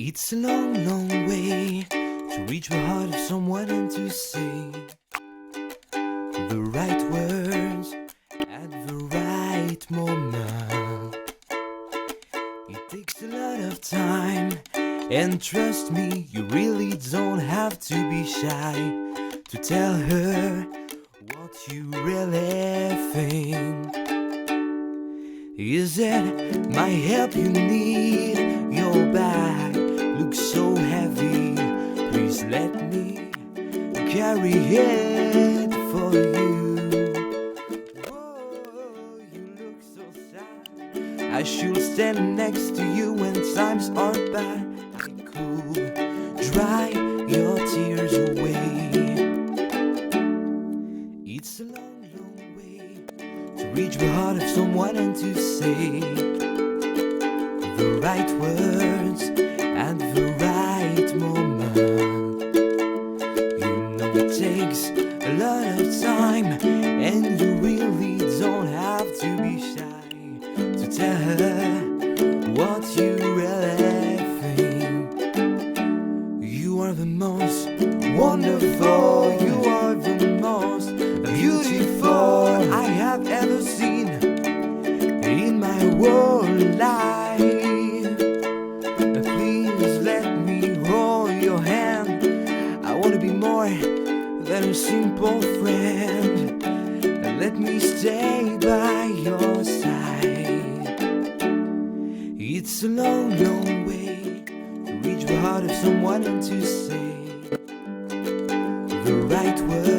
It's a long, long way to reach the heart of someone and to say the right words at the right moment. It takes a lot of time, and trust me, you really don't have to be shy to tell her what you really think. Is it my help you need? Your back looks so heavy. Please let me carry it for you. Whoa, you look so sad. I should stand next to you when times are bad. I could dry your tears away. It's a long, long way to reach the heart of someone and to say the right words at the right moment. You know it takes a lot of time, and you really don't have to be shy to tell her what you really think. You are the most wonderful, you are the most beautiful I have ever seen in my whole life. Please let me hold your hand. I want to be more than a simple friend. Let me stay by your side. It's a long, long way to reach the heart of someone and to say the right word